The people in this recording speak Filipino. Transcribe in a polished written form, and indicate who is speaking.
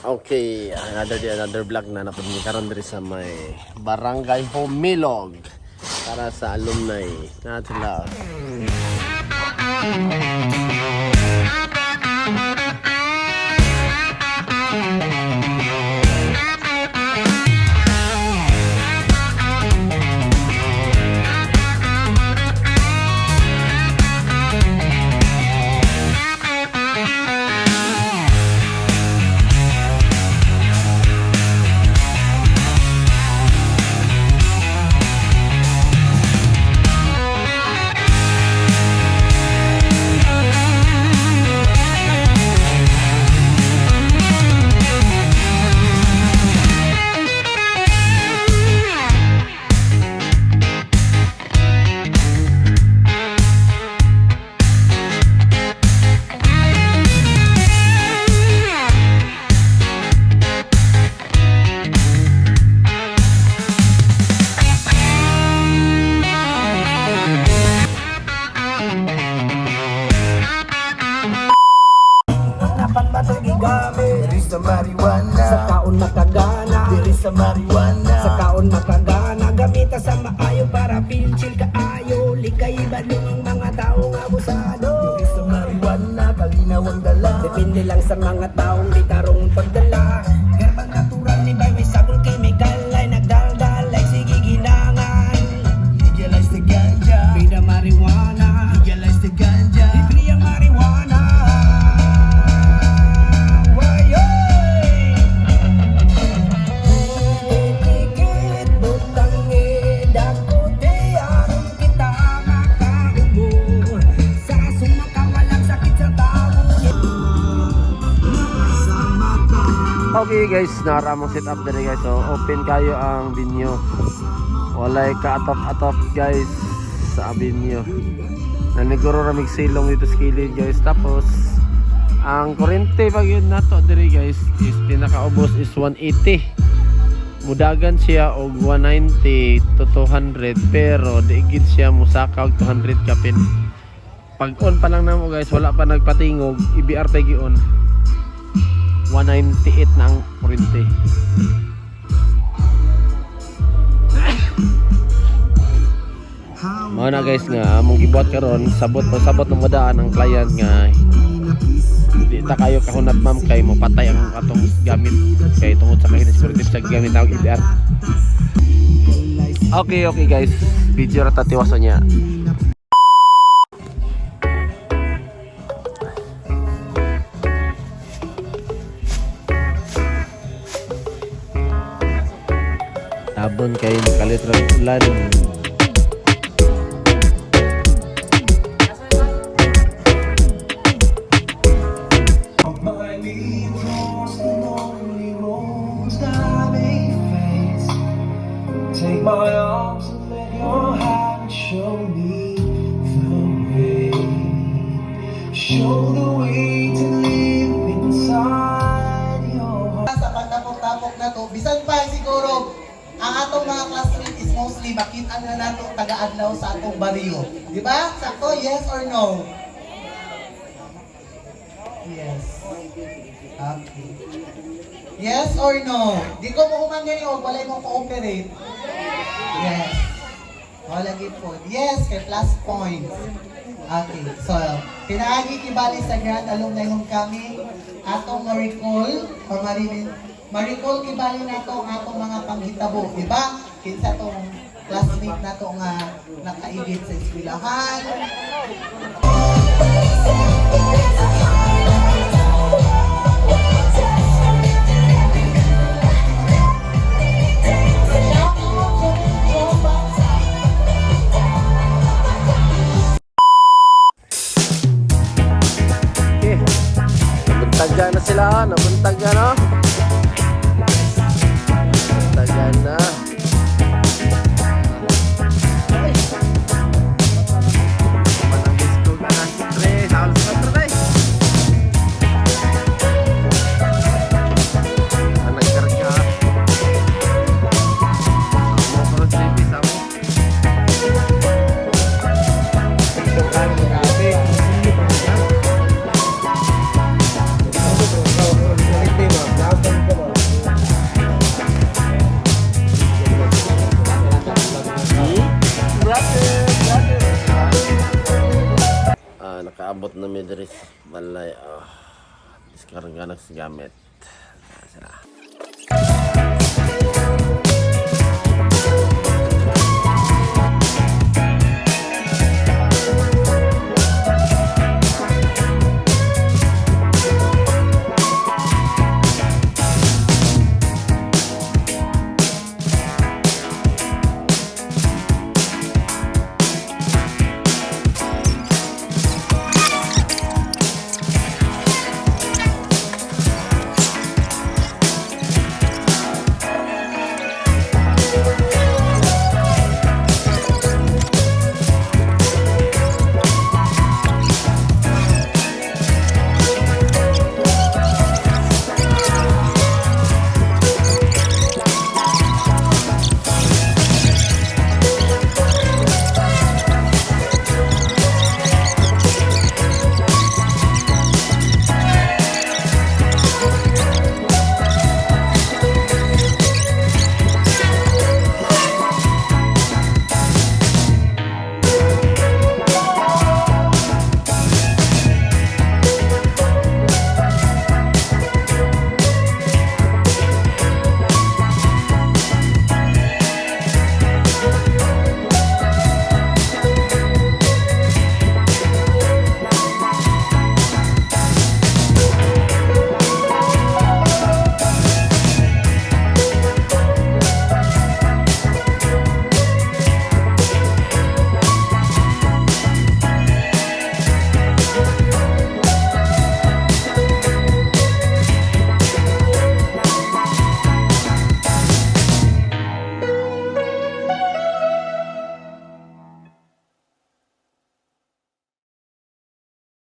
Speaker 1: Okay, another vlog na napagkaroon diri sa may Barangay Humilog para sa alumni natin lang.
Speaker 2: Sa marijuana, sa kaon makagana, diri sa marijuana, sa kaon makagana, gamita sa maayo para pinchil kaayo, likay balong ang mga taong abusado. Diri sa marijuana, kalinaw ang dala, depende lang sa mga taong di tarong pagdala. Herbal natural ni bay, may sabon chemical, ay nagdaldal, ay sige ginangan. Legalize the ganja, free the marijuana, legalize the ganja, free ang marijuana.
Speaker 1: Okay guys, naramong set up diri guys. So open kayo ang binyo. Walay ka-atop-atop guys sa binyo. Naniguro ra mig silong dito sa kilid guys. Tapos ang kurente pag yun nato diri guys is pinakaubos is 180. Mudagan siya og 190 to 200 pero diigid siya musaka og 200 kapin. Pag on pa lang namo guys, wala pa nagpatingog, IBR pa gion. 198 na ang kurente. Mao na guys nga among gibuhat karon, sabot ng madaan ang client nga di ta kayo kahunat ma'am kay mo patay ang atong gamit kay tungod sa security sa gamit tawag IBR. Okay guys, video ra ta tiwaso niya. Sabon kayo makalitrang ulan.
Speaker 2: Take my arms and let your hand show me the way. Show the way to live inside your heart.
Speaker 3: Sa pagtapok-tapok na to, bisan pa siguro ang atong mga classmates is mostly makita na nato taga-adlaw sa atong baryo. Di ba? Sakto, yes or no? Yes. Okay. Yes or no? Di ko mo human ganyan o walay mo cooperate. Yes. Wala gid po. Yes, kay plus points. Okay. So, pinaagi kibali sa Grand Alumni Homecoming atong ma-recall or ma-recall kibali nato ang atong mga panghitabo, di ba? Kinsa tong classmate nato nga nakaigit sa eskwelahan.
Speaker 1: Nabuntagan na sila, nabuntagan na. Nabuntagan na. Manang-bisco ka na, pre. Halos ka, pre. Nagkarga. Amo ko ng sipis, amo. Ito ka, guys balay. Diskarga na sa gamit.